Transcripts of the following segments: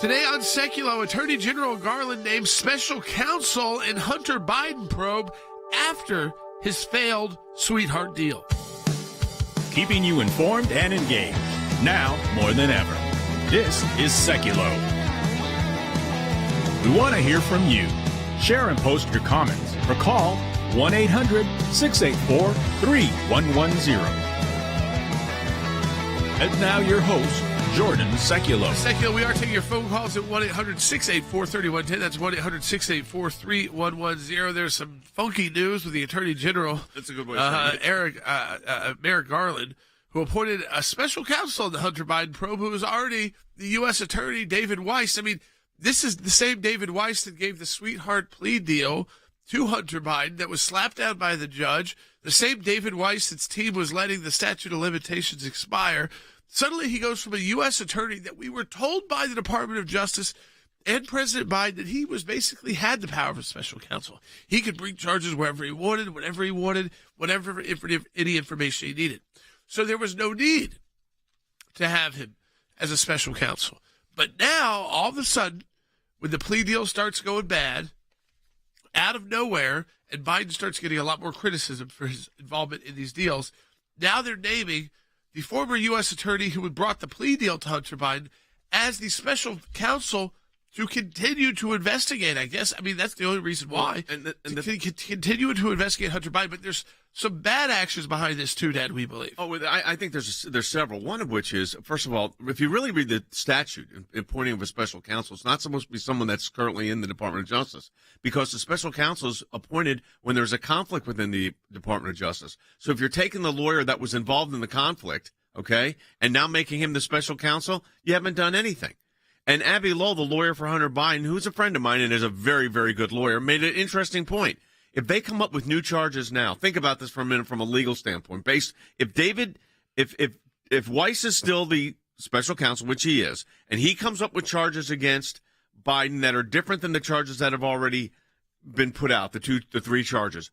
Today on Sekulow, Attorney General Garland named special counsel in Hunter Biden probe after his failed sweetheart deal. Keeping you informed and engaged, now more than ever. This is Sekulow. We want to hear from you. Share and post your comments or call 1-800-684-3110. And now your host, Jordan Sekulow. Sekulow, we are taking your phone calls at 1-800-684-3110. That's 1-800-684-3110. There's some funky news with the Attorney General. That's a good way to say it. Merrick Garland, who appointed a special counsel in the Hunter Biden probe, who was already the U.S. Attorney, David Weiss. I mean, this is the same David Weiss that gave the sweetheart plea deal to Hunter Biden that was slapped down by the judge. The same David Weiss that's team was letting the statute of limitations expire. Suddenly he goes from a U.S. attorney that we were told by the Department of Justice and President Biden that he was basically had the power of a special counsel. He could bring charges wherever he wanted, whenever he wanted, whatever any information he needed. So there was no need to have him as a special counsel. But now, all of a sudden, when the plea deal starts going bad, out of nowhere, and Biden starts getting a lot more criticism for his involvement in these deals, now they're naming the former U.S. attorney who had brought the plea deal to Hunter Biden as the special counsel to continue to investigate, I guess. I mean, that's the only reason why. Continue to investigate Hunter Biden. But there's some bad actions behind this, too, Dad, we believe. Oh, I think there's several. One of which is, first of all, if you really read the statute appointing of a special counsel, it's not supposed to be someone that's currently in the Department of Justice, because the special counsel is appointed when there's a conflict within the Department of Justice. So if you're taking the lawyer that was involved in the conflict, okay, and now making him the special counsel, you haven't done anything. And Abby Lowell, the lawyer for Hunter Biden, who's a friend of mine and is a very, very good lawyer, made an interesting point. If they come up with new charges now, think about this for a minute from a legal standpoint. If Weiss is still the special counsel, which he is, and he comes up with charges against Biden that are different than the charges that have already been put out, the three charges,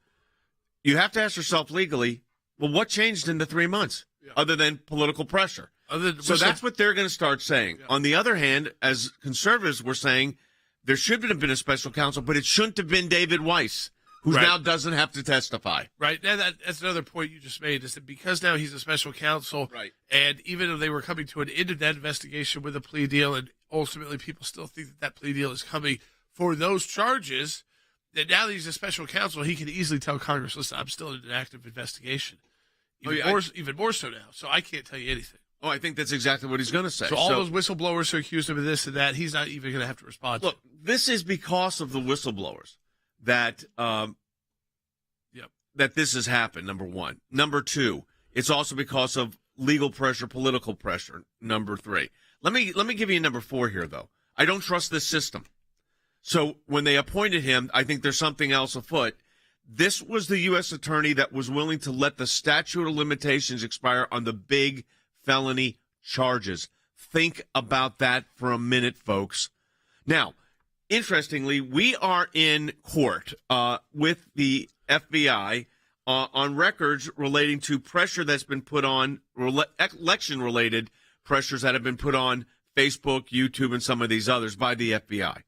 you have to ask yourself legally, well, what changed in the 3 months other than political pressure? So that's what they're going to start saying. Yeah. On the other hand, as conservatives were saying, there should have been a special counsel, but it shouldn't have been David Weiss, who now doesn't have to testify. Right. That's another point you just made, is that because now he's a special counsel, and even though they were coming to an end of that investigation with a plea deal, and ultimately people still think that plea deal is coming for those charges, that now that he's a special counsel, he can easily tell Congress, listen, I'm still in an active investigation. Even more so now. So I can't tell you anything. Oh, I think that's exactly what he's going to say. So all those whistleblowers who accused him of this and that, he's not even going to have to respond. Look, this is because of the whistleblowers that that this has happened, number one. Number two, it's also because of legal pressure, political pressure, number three. Let me give you number four here, though. I don't trust this system. So when they appointed him, I think there's something else afoot. This was the U.S. attorney that was willing to let the statute of limitations expire on the big felony charges. Think about that for a minute, folks. Now, interestingly, we are in court with the FBI on records relating to pressure that's been put on, election-related pressures that have been put on Facebook, YouTube, and some of these others by the FBI.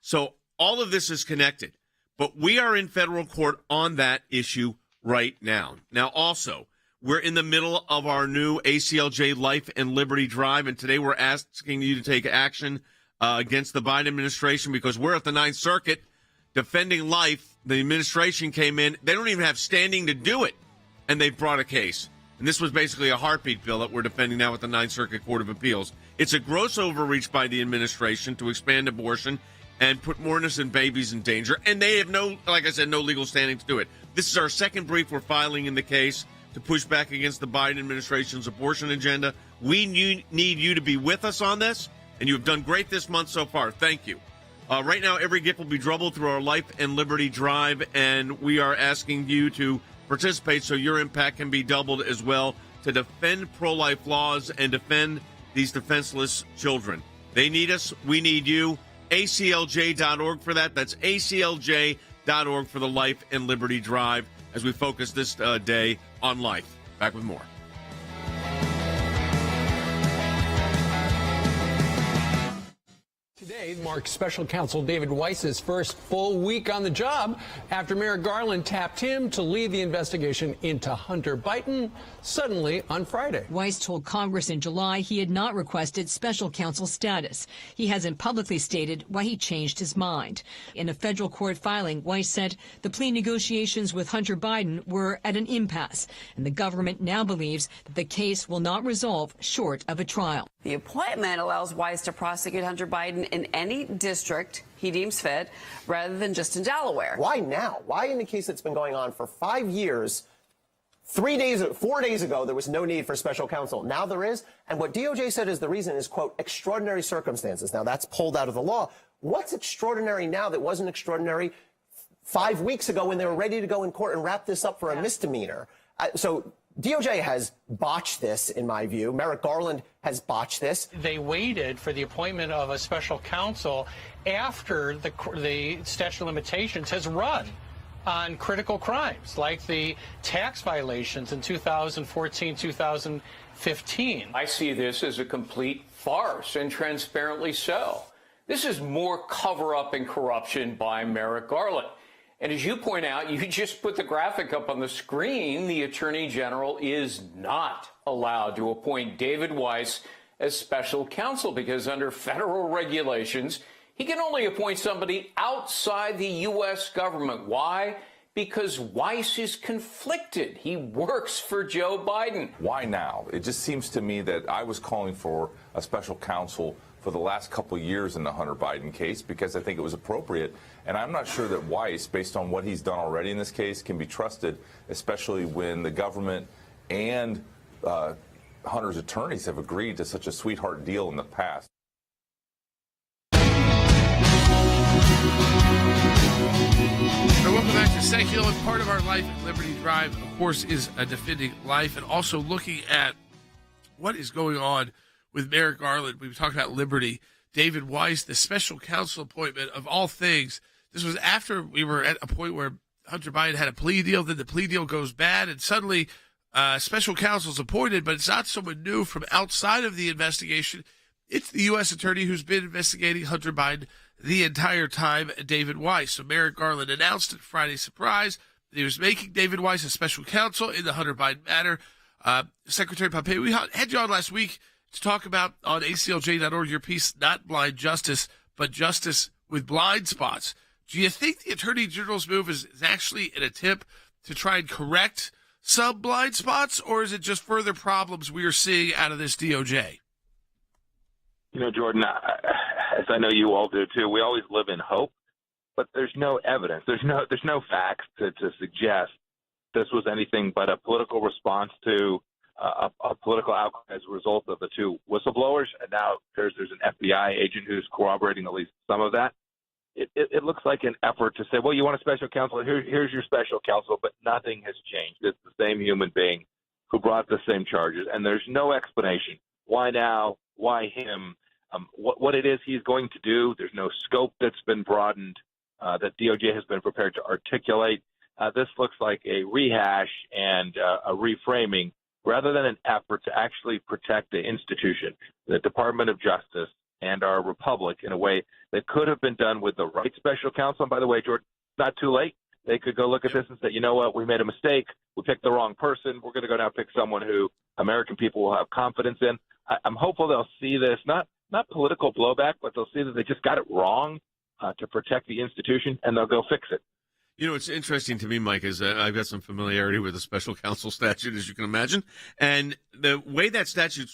So all of this is connected. But we are in federal court on that issue right now. Now, also, we're in the middle of our new ACLJ Life and Liberty Drive, and today we're asking you to take action against the Biden administration because we're at the Ninth Circuit defending life. The administration came in. They don't even have standing to do it, and they brought a case. And this was basically a heartbeat bill that we're defending now at the Ninth Circuit Court of Appeals. It's a gross overreach by the administration to expand abortion and put more innocent babies in danger, and they have no legal standing to do it. This is our second brief we're filing in the case to push back against the Biden administration's abortion agenda. We need you to be with us on this, and you have done great this month so far. Thank you. Right now, every gift will be doubled through our Life and Liberty Drive, and we are asking you to participate so your impact can be doubled as well to defend pro-life laws and defend these defenseless children. They need us. We need you. ACLJ.org for that. That's ACLJ.org for the Life and Liberty Drive as we focus this day on life. Back with more. Today Tonight marks Special Counsel David Weiss's first full week on the job after Merrick Garland tapped him to lead the investigation into Hunter Biden suddenly on Friday. Weiss told Congress in July he had not requested special counsel status. He hasn't publicly stated why he changed his mind. In a federal court filing, Weiss said the plea negotiations with Hunter Biden were at an impasse, and the government now believes that the case will not resolve short of a trial. The appointment allows Weiss to prosecute Hunter Biden in any district he deems fit, rather than just in Delaware. Why now? Why in a case that's been going on for 5 years? 4 days ago, there was no need for special counsel. Now there is. And what DOJ said is the reason is, quote, extraordinary circumstances. Now that's pulled out of the law. What's extraordinary now that wasn't extraordinary 5 weeks ago when they were ready to go in court and wrap this up for a misdemeanor? So DOJ has botched this, in my view. Merrick Garland has botched this. They waited for the appointment of a special counsel after the statute of limitations has run on critical crimes like the tax violations in 2014, 2015. I see this as a complete farce, and transparently so. This is more cover-up and corruption by Merrick Garland. And as you point out, you just put the graphic up on the screen, the Attorney General is not allowed to appoint David Weiss as special counsel because under federal regulations, he can only appoint somebody outside the U.S. government. Why? Because Weiss is conflicted. He works for Joe Biden. Why now? It just seems to me that I was calling for a special counsel for the last couple of years in the Hunter Biden case because I think it was appropriate. And I'm not sure that Weiss, based on what he's done already in this case, can be trusted, especially when the government and Hunter's attorneys have agreed to such a sweetheart deal in the past. So welcome back to Sekulow. Part of our Life and Liberty Drive, of course, is defending life and also looking at what is going on with Merrick Garland. We were talking about liberty. David Weiss, the special counsel appointment of all things. This was after we were at a point where Hunter Biden had a plea deal. Then the plea deal goes bad, and suddenly special counsel is appointed, but it's not someone new from outside of the investigation. It's the U.S. attorney who's been investigating Hunter Biden the entire time, David Weiss. So Merrick Garland announced at Friday's surprise that he was making David Weiss a special counsel in the Hunter Biden matter. Secretary Pompeo, we had you on last week to talk about on ACLJ.org your piece, Not Blind Justice, but Justice with Blind Spots. Do you think the Attorney General's move is actually an attempt to try and correct some blind spots, or is it just further problems we are seeing out of this DOJ? You know, Jordan, as I know you all do too, we always live in hope, but there's no evidence. There's no facts to suggest this was anything but a political response to a political outcome as a result of the two whistleblowers. And now there's an FBI agent who's corroborating at least some of that. It looks like an effort to say, well, you want a special counsel? Here's your special counsel, but nothing has changed. It's the same human being who brought the same charges, and there's no explanation. Why now? Why him? What it is he's going to do. There's no scope that's been broadened that DOJ has been prepared to articulate. This looks like a rehash and a reframing rather than an effort to actually protect the institution, the Department of Justice, and our republic in a way that could have been done with the right special counsel. And by the way, Jordan, not too late. They could go look at this and say, you know what, we made a mistake. We picked the wrong person. We're going to go now pick someone who American people will have confidence in. I'm hopeful they'll see this, not political blowback, but they'll see that they just got it wrong to protect the institution, and they'll go fix it. You know, what's interesting to me, Mike, is I've got some familiarity with the special counsel statute, as you can imagine. And the way that statute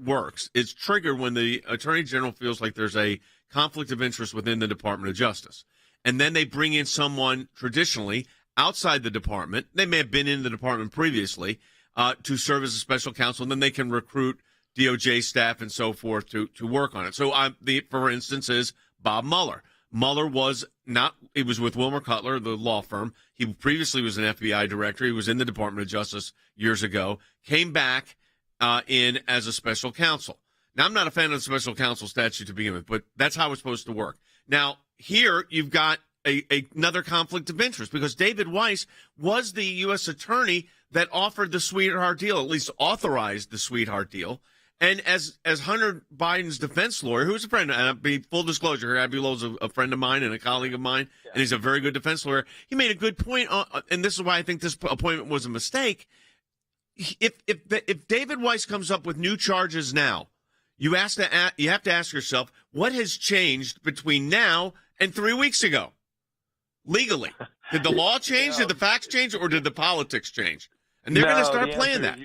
works is triggered when the attorney general feels like there's a conflict of interest within the Department of Justice. And then they bring in someone traditionally outside the department. They may have been in the department previously to serve as a special counsel, and then they can recruit DOJ staff and so forth to work on it. So, for instance, is Bob Mueller. Mueller was with Wilmer Cutler, the law firm. He previously was an FBI director. He was in the Department of Justice years ago, came back in as a special counsel. Now, I'm not a fan of the special counsel statute to begin with, but that's how it's supposed to work. Now, here you've got another conflict of interest because David Weiss was the U.S. attorney that offered the sweetheart deal, at least authorized the sweetheart deal. And as Hunter Biden's defense lawyer, who's a friend, and I'll be full disclosure, Abby Lowe's a friend of mine and a colleague of mine, and he's a very good defense lawyer. He made a good point, and this is why I think this appointment was a mistake. If David Weiss comes up with new charges now, you have to ask yourself, what has changed between now and 3 weeks ago? Legally, did the law change? Did the facts change? Or did the politics change? And they're going to start playing that.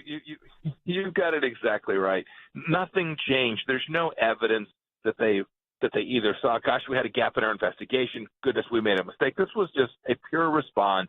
You've got it exactly right. Nothing changed. There's no evidence that they either saw, gosh, we had a gap in our investigation. Goodness, we made a mistake. This was just a pure response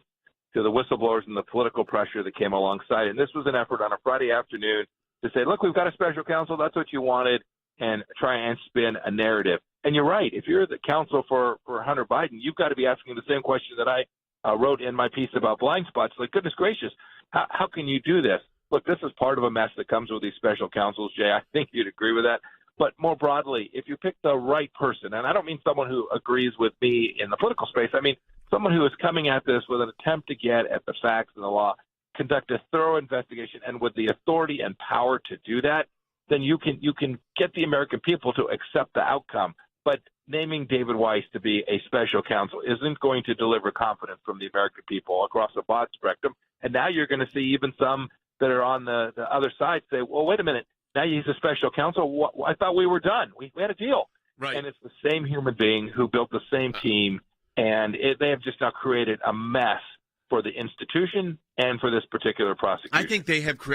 to the whistleblowers and the political pressure that came alongside. And this was an effort on a Friday afternoon to say, look, we've got a special counsel. That's what you wanted, and try and spin a narrative. And you're right. If you're the counsel for Hunter Biden, you've got to be asking the same question that I wrote in my piece about blind spots. Like, goodness gracious, how can you do this? Look, this is part of a mess that comes with these special counsels, Jay. I think you'd agree with that. But more broadly, if you pick the right person, and I don't mean someone who agrees with me in the political space, I mean someone who is coming at this with an attempt to get at the facts and the law, conduct a thorough investigation, and with the authority and power to do that, then you can get the American people to accept the outcome. But naming David Weiss to be a special counsel isn't going to deliver confidence from the American people across a broad spectrum. And now you're going to see even some that are on the other side say, well, wait a minute, now he's a special counsel. I thought we were done. We had a deal. Right. And it's the same human being who built the same team, and they have just now created a mess for the institution and for this particular prosecution. I think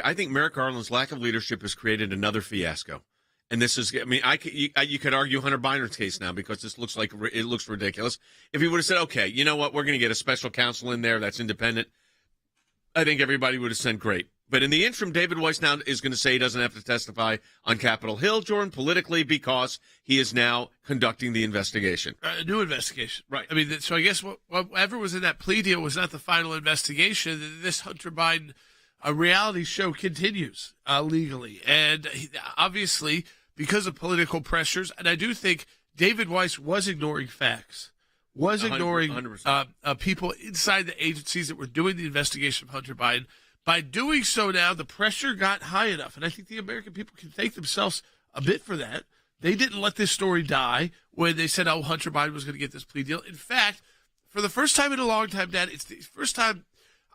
I think Merrick Garland's lack of leadership has created another fiasco. And this is, I mean, you could argue Hunter Biden's case now because this looks like it looks ridiculous. If he would have said, okay, you know what, we're going to get a special counsel in there that's independent, I think everybody would have said great. But in the interim, David Weiss now is going to say he doesn't have to testify on Capitol Hill, Jordan, politically, because he is now conducting the investigation. A new investigation. Right. I mean, so I guess whatever was in that plea deal was not the final investigation. This Hunter Biden reality show continues legally. And obviously, because of political pressures, and I do think David Weiss was ignoring facts, was ignoring 100%. People inside the agencies that were doing the investigation of Hunter Biden. By doing so now, the pressure got high enough, and I think the American people can thank themselves a bit for that. They didn't let this story die when they said, oh, Hunter Biden was going to get this plea deal. In fact, for the first time in a long time, Dad, it's the first time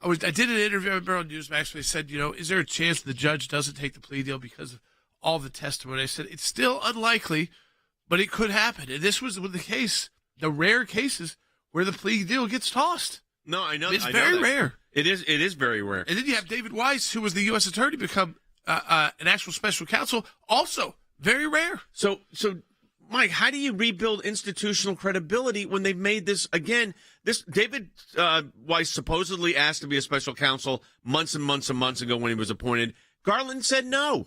I did an interview, I remember on Newsmax, where they said, is there a chance the judge doesn't take the plea deal because of all the testimony? I said, it's still unlikely, but it could happen. And this was the case, the rare cases where the plea deal gets tossed. No, I know. It's very rare. It is very rare. And then you have David Weiss, who was the U.S. attorney, become an actual special counsel. Also, very rare. So, Mike, how do you rebuild institutional credibility when they've made this again? This David Weiss supposedly asked to be a special counsel months and months and months ago when he was appointed. Garland said no.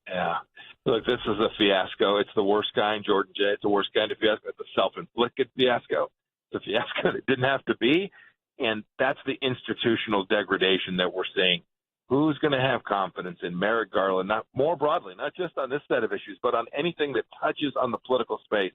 Yeah. Look, this is a fiasco. It's the worst kind, Jordan J. It's the worst kind of fiasco. It's a self-inflicted fiasco. It's a fiasco that didn't have to be. And that's the institutional degradation that we're seeing. Who's going to have confidence in Merrick Garland, not more broadly, not just on this set of issues, but on anything that touches on the political space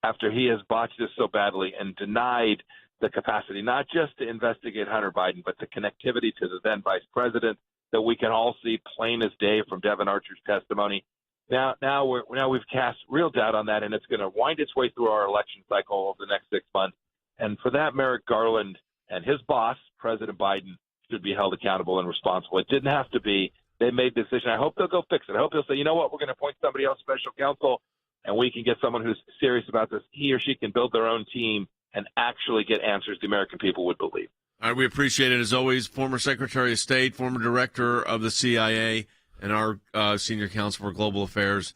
after he has botched this so badly and denied the capacity, not just to investigate Hunter Biden, but the connectivity to the then vice president that we can all see plain as day from Devin Archer's testimony. Now we've cast real doubt on that, and it's going to wind its way through our election cycle over the next 6 months. And for that, Merrick Garland and his boss, President Biden, should be held accountable and responsible. It didn't have to be. They made the decision. I hope they'll go fix it. I hope they'll say, you know what, we're going to appoint somebody else special counsel, and we can get someone who's serious about this. He or she can build their own team and actually get answers the American people would believe. All right, we appreciate it, as always. Former Secretary of State, former director of the CIA, and our senior counsel for global affairs,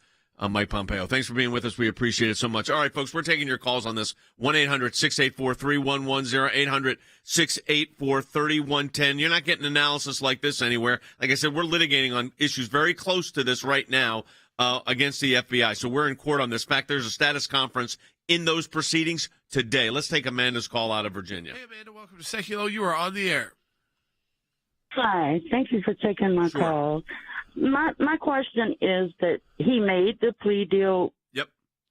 Mike Pompeo. Thanks for being with us. We appreciate it so much. All right, folks, we're taking your calls on this. 1-800-684-3110, 800-684-3110. You're not getting analysis like this anywhere. Like I said, we're litigating on issues very close to this right now against the FBI. So we're in court on this. In fact, there's a status conference in those proceedings today. Let's take Amanda's call out of Virginia. Hey, Amanda, welcome to Sekulow. You are on the air. Hi, thank you for taking my call. My question is that he made the plea deal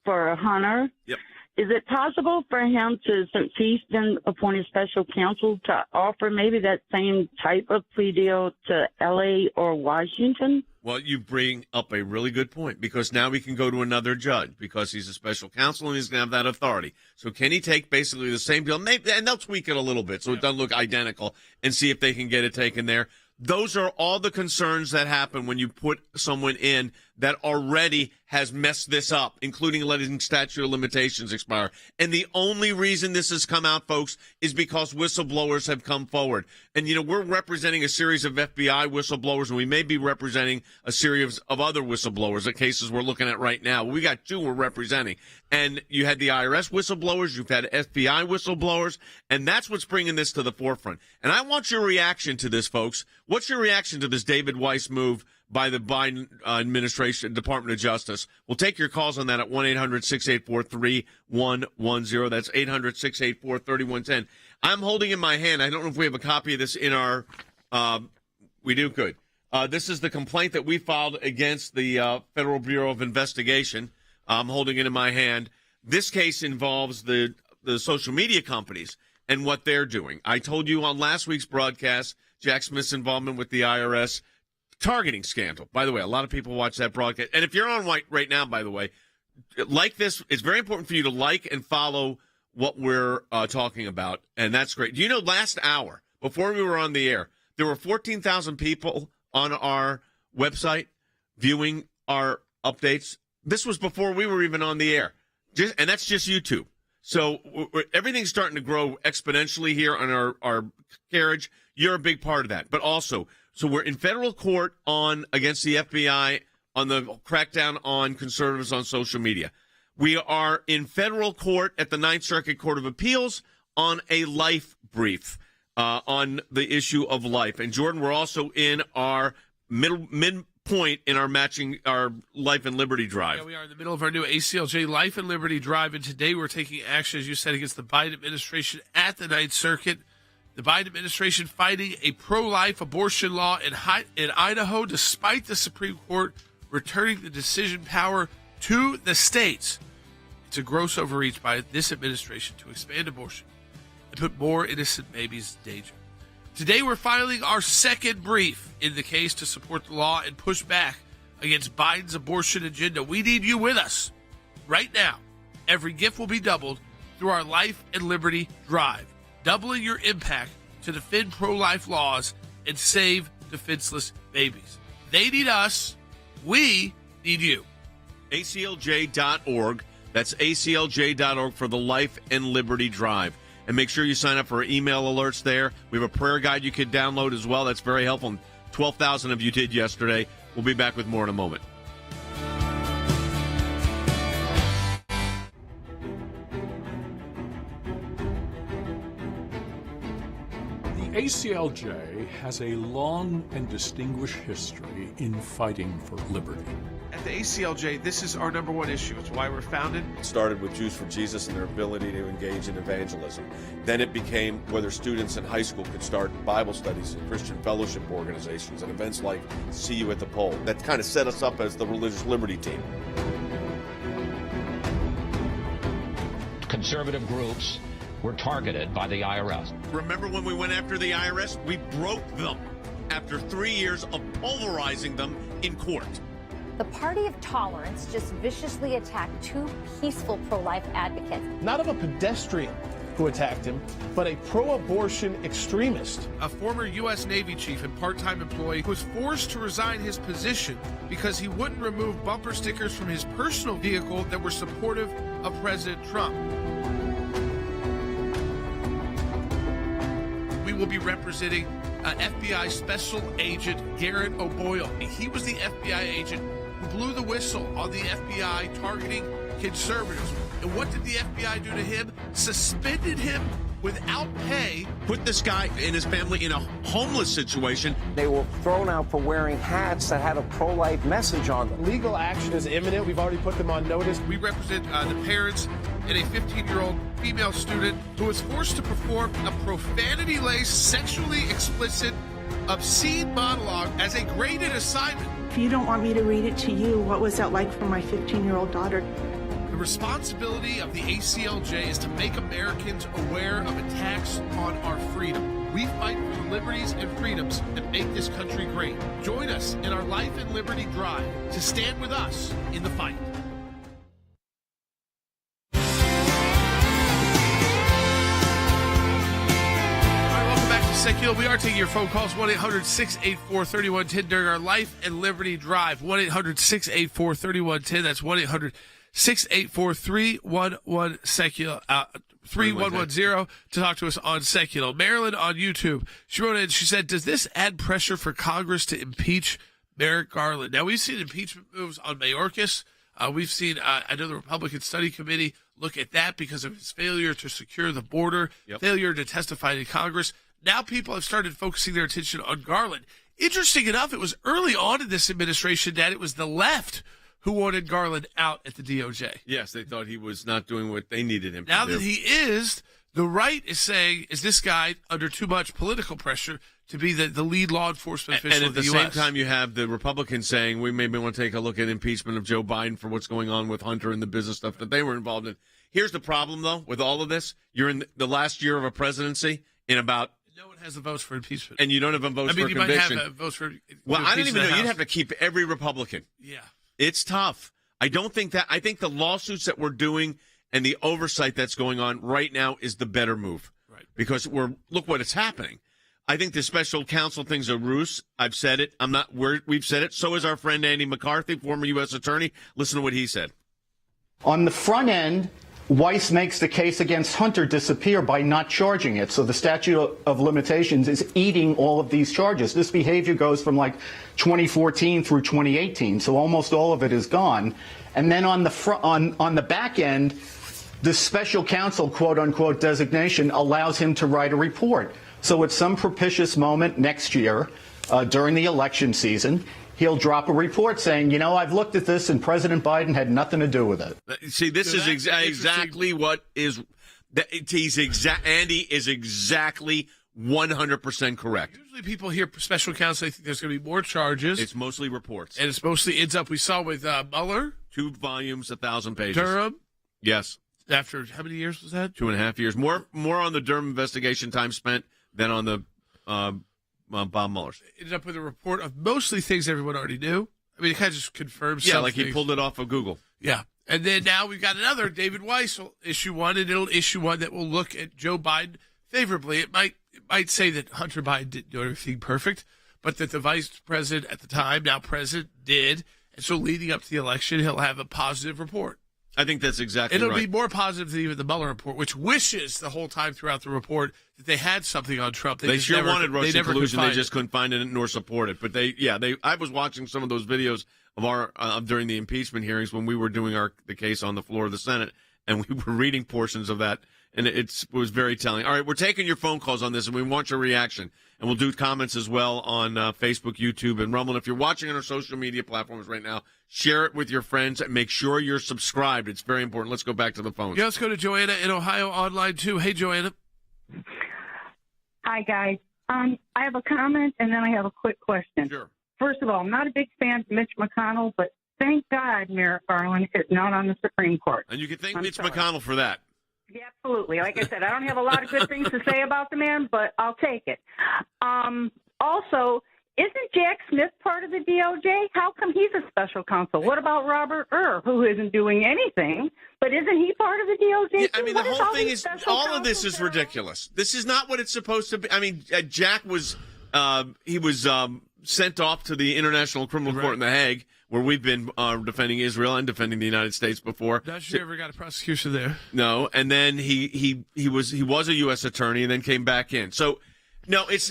for Hunter. Yep. Is it possible for him to, since he's been appointed special counsel, to offer maybe that same type of plea deal to L.A. or Washington? Well, you bring up a really good point, because now we can go to another judge because he's a special counsel and he's going to have that authority. So can he take basically the same deal, maybe, and they'll tweak it a little bit so it doesn't look identical, and see if they can get it taken there? Those are all the concerns that happen when you put someone in that already has messed this up, including letting statute of limitations expire. And the only reason this has come out, folks, is because whistleblowers have come forward. And, you know, we're representing a series of FBI whistleblowers, and we may be representing a series of other whistleblowers, the cases we're looking at right now. We got 2 we're representing. And you had the IRS whistleblowers, you've had FBI whistleblowers, and that's what's bringing this to the forefront. And I want your reaction to this, folks. What's your reaction to this David Weiss move by the Biden administration, Department of Justice? We'll take your calls on that at 1-800-684-3110. That's 800-684-3110. I'm holding in my hand, I don't know if we have a copy of this in our, we do, good. This is the complaint that we filed against the Federal Bureau of Investigation. I'm holding it in my hand. This case involves the social media companies and what they're doing. I told you on last week's broadcast, Jack Smith's involvement with the IRS targeting scandal. By the way, a lot of people watch that broadcast. And if you're on right now, by the way, like this, it's very important for you to like and follow what we're talking about. And that's great. Do you know, last hour, before we were on the air, there were 14,000 people on our website viewing our updates. This was before we were even on the air. And that's just YouTube. So everything's starting to grow exponentially here on our carriage. You're a big part of that. But also, so we're in federal court against the FBI on the crackdown on conservatives on social media. We are in federal court at the Ninth Circuit Court of Appeals on a life brief on the issue of life. And Jordan, we're also in our midpoint in our matching our Life and Liberty Drive. Yeah, we are in the middle of our new ACLJ Life and Liberty Drive, and today we're taking action, as you said, against the Biden administration at the Ninth Circuit. The Biden administration fighting a pro-life abortion law in Idaho, despite the Supreme Court returning the decision power to the states. It's a gross overreach by this administration to expand abortion and put more innocent babies in danger. Today we're filing our second brief in the case to support the law and push back against Biden's abortion agenda. We need you with us right now. Every gift will be doubled through our Life and Liberty Drive, doubling your impact to defend pro-life laws and save defenseless babies. They need us. We need you. ACLJ.org. That's ACLJ.org for the Life and Liberty Drive. And make sure you sign up for our email alerts there. We have a prayer guide you can download as well. That's very helpful. 12,000 of you did yesterday. We'll be back with more in a moment. The ACLJ has a long and distinguished history in fighting for liberty. At the ACLJ, this is our number one issue. It's why we're founded. It started with Jews for Jesus and their ability to engage in evangelism. Then it became whether students in high school could start Bible studies and Christian fellowship organizations and events like See You at the Pole. That kind of set us up as the religious liberty team. Conservative groups were targeted by the IRS. Remember when we went after the IRS? We broke them after 3 years of pulverizing them in court. The Party of Tolerance just viciously attacked 2 peaceful pro-life advocates. Not of a pedestrian who attacked him, but a pro-abortion extremist. A former U.S. Navy chief and part-time employee who was forced to resign his position because he wouldn't remove bumper stickers from his personal vehicle that were supportive of President Trump. We will be representing FBI Special Agent Garrett O'Boyle. He was the FBI agent who blew the whistle on the FBI targeting conservatives. And what did the FBI do to him? Suspended him without pay. Put this guy and his family in a homeless situation. They were thrown out for wearing hats that had a pro-life message on them. Legal action is imminent. We've already put them on notice. We represent the parents and a 15-year-old female student who was forced to perform a profanity-laced, sexually explicit, obscene monologue as a graded assignment. If you don't want me to read it to you, what was that like for my 15-year-old daughter? The responsibility of the ACLJ is to make Americans aware of attacks on our freedom. We fight for the liberties and freedoms that make this country great. Join us in our Life and Liberty Drive to stand with us in the fight. Sekulow, we are taking your phone calls, 1-800-684-3110 during our Life and Liberty Drive, 1-800-684-3110. That's 1-800-684-311-Sekulow, 3110 to talk to us on Sekulow. Marilyn on YouTube, she wrote in, she said, does this add pressure for Congress to impeach Merrick Garland? Now, we've seen impeachment moves on Mayorkas. We've seen, I know the Republican Study Committee look at that because of his failure to secure the border, failure to testify in Congress. Now people have started focusing their attention on Garland. Interesting enough, it was early on in this administration that it was the left who wanted Garland out at the DOJ. Yes, they thought he was not doing what they needed him to do. Now that he is, the right is saying, is this guy under too much political pressure to be the lead law enforcement official of the U.S.? And at the same time, you have the Republicans saying, we maybe want to take a look at impeachment of Joe Biden for what's going on with Hunter and the business stuff that they were involved in. Here's the problem, though, with all of this. You're in the last year of a presidency in about... No one has the votes for impeachment. And you don't have a vote for conviction. You might have votes for well, I don't even know. You'd have to keep every Republican. Yeah. It's tough. I don't think that. I think the lawsuits that we're doing and the oversight that's going on right now is the better move. Right. Because look what is happening. I think the special counsel thing's a ruse. I've said it. We've said it. So is our friend Andy McCarthy, former U.S. attorney. Listen to what he said. On the front end, Weiss makes the case against Hunter disappear by not charging it. So the statute of limitations is eating all of these charges. This behavior goes from like 2014 through 2018. So almost all of it is gone. And then on the back end, the special counsel, quote unquote, designation allows him to write a report. So at some propitious moment next year, during the election season, he'll drop a report saying, I've looked at this and President Biden had nothing to do with it. See, this is exactly what is. Andy is exactly 100% correct. Usually people hear special counsel, they think there's going to be more charges. It's mostly reports. And it's mostly ends up, we saw with Mueller. 2 volumes, 1,000 pages. Durham. Yes. After how many years was that? 2.5 years. More on the Durham investigation time spent than on the Bob Mueller's. Ended up with a report of mostly things everyone already knew. I mean, it kind of just confirms Yeah, some like things. he pulled it off of Google. Yeah. And then now we've got another. David Weiss will issue one, and it'll issue one that will look at Joe Biden favorably. It might say that Hunter Biden didn't do everything perfect, but that the vice president at the time, now president, did. And so leading up to the election, he'll have a positive report. I think that's exactly It'll right. be more positive than even the Mueller report, which wishes the whole time throughout the report that they had something on Trump. They sure wanted Russian collusion. They just couldn't find it nor support it. But I was watching some of those videos of our during the impeachment hearings when we were doing the case on the floor of the Senate, and we were reading portions of that, and it was very telling. All right, we're taking your phone calls on this, and we want your reaction. And we'll do comments as well on Facebook, YouTube, and Rumble. And if you're watching on our social media platforms right now, share it with your friends and make sure you're subscribed. It's very important. Let's go back to the phones. Yeah, let's go to Joanna in Ohio online, too. Hey, Joanna. Hi, guys. I have a comment, and then I have a quick question. Sure. First of all, I'm not a big fan of Mitch McConnell, but thank God Merrick Garland is not on the Supreme Court. And you can thank Mitch McConnell for that. Yeah, absolutely. Like I said, I don't have a lot of good things to say about the man, but I'll take it. Also, isn't Jack Smith part of the DOJ? How come he's a special counsel? What about Robert who isn't doing anything, but isn't he part of the DOJ? Yeah, I mean, the whole thing is, all of this is ridiculous. This is not what it's supposed to be. I mean, Jack was, sent off to the International Criminal Court in The Hague, where we've been defending Israel and defending the United States before. Not sure you ever got a prosecution there. No, and then he was a U.S. attorney and then came back in. So, no, it's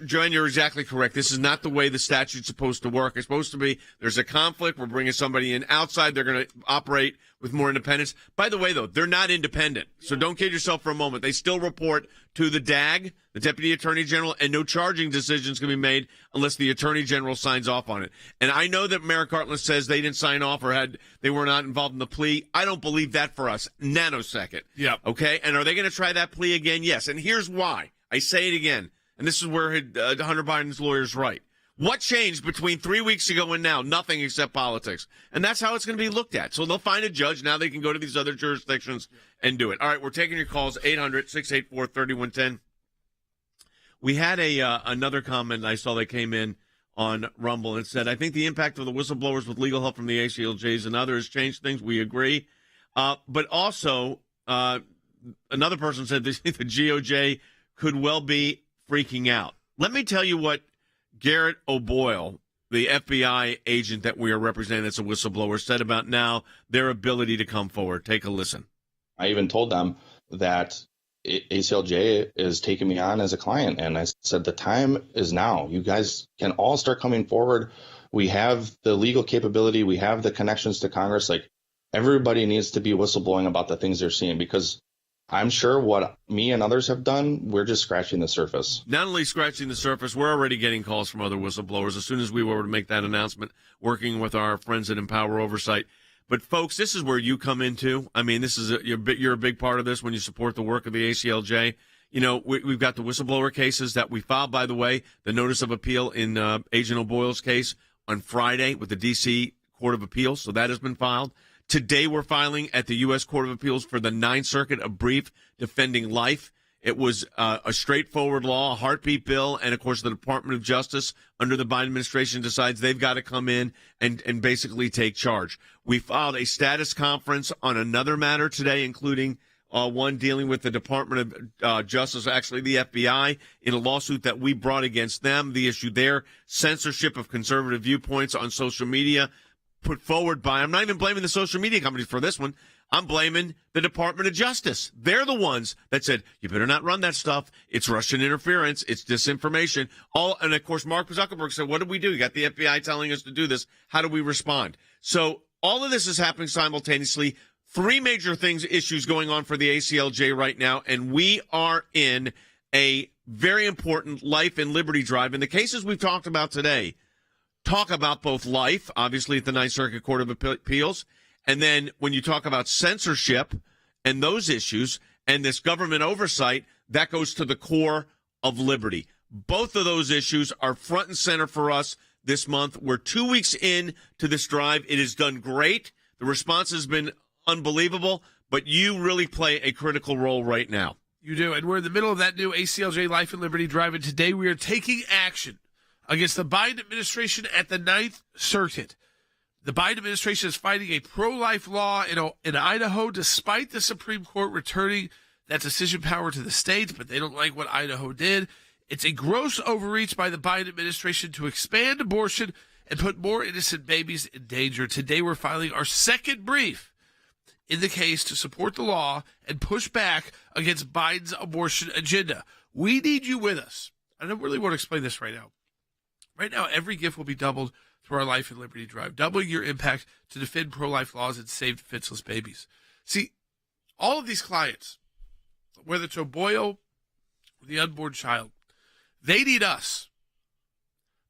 Joanne, you're exactly correct. This is not the way the statute's supposed to work. It's supposed to be there's a conflict. We're bringing somebody in outside. They're going to operate with more independence. By the way, though, they're not independent. So don't kid yourself for a moment. They still report to the DAG, the Deputy Attorney General, and no charging decisions can be made unless the Attorney General signs off on it. And I know that Merrick Garland says they didn't sign off or they were not involved in the plea. I don't believe that for us. Nanosecond. Yeah. Okay? And are they going to try that plea again? Yes. And here's why. I say it again. And this is where Hunter Biden's lawyer's right. What changed between 3 weeks ago and now? Nothing except politics. And that's how it's going to be looked at. So they'll find a judge. Now they can go to these other jurisdictions and do it. All right, we're taking your calls, 800-684-3110. We had another comment I saw that came in on Rumble and said, I think the impact of the whistleblowers with legal help from the ACLJs and others changed things. We agree. But also, another person said the GOJ could well be freaking out. Let me tell you what Garrett O'Boyle, the FBI agent that we are representing as a whistleblower, said about now their ability to come forward. Take a listen. I even told them that ACLJ is taking me on as a client, and I said the time is now. You guys can all start coming forward. We have the legal capability. We have the connections to Congress. Like, everybody needs to be whistleblowing about the things they're seeing, because I'm sure what me and others have done, we're just scratching the surface. Not only scratching the surface, we're already getting calls from other whistleblowers as soon as we were to make that announcement, working with our friends at Empower Oversight. But, folks, this is where you come into. I mean, this is you're a big part of this when you support the work of the ACLJ. You know, we've got the whistleblower cases that we filed, by the way, the notice of appeal in Agent O'Boyle's case on Friday with the D.C. Court of Appeals, so that has been filed. Today we're filing at the U.S. Court of Appeals for the Ninth Circuit a brief defending life. It was a straightforward law, a heartbeat bill, and, of course, the Department of Justice under the Biden administration decides they've got to come in and basically take charge. We filed a status conference on another matter today, including one dealing with the Department of Justice, actually the FBI, in a lawsuit that we brought against them. The issue there, censorship of conservative viewpoints on social media, put forward by, I'm not even blaming the social media companies for this one. I'm blaming the Department of Justice. They're the ones that said, you better not run that stuff. It's Russian interference. It's disinformation. And, of course, Mark Zuckerberg said, what did we do? You got the FBI telling us to do this. How do we respond? So all of this is happening simultaneously. Three major issues going on for the ACLJ right now, and we are in a very important life and liberty drive. And the cases we've talked about today talk about both life, obviously at the Ninth Circuit Court of Appeals, and then when you talk about censorship and those issues and this government oversight, that goes to the core of liberty. Both of those issues are front and center for us this month. We're 2 weeks in to this drive. It has done great. The response has been unbelievable, but you really play a critical role right now. You do, and we're in the middle of that new ACLJ Life and Liberty drive, and today we are taking action against the Biden administration at the Ninth Circuit. The Biden administration is fighting a pro-life law in Idaho, despite the Supreme Court returning that decision power to the states, but they don't like what Idaho did. It's a gross overreach by the Biden administration to expand abortion and put more innocent babies in danger. Today we're filing our second brief in the case to support the law and push back against Biden's abortion agenda. We need you with us. I don't really want to explain this right now. Right now, every gift will be doubled through our Life and Liberty Drive, doubling your impact to defend pro-life laws and save defenseless babies. See, all of these clients, whether it's O'Boyle or the unborn child, they need us.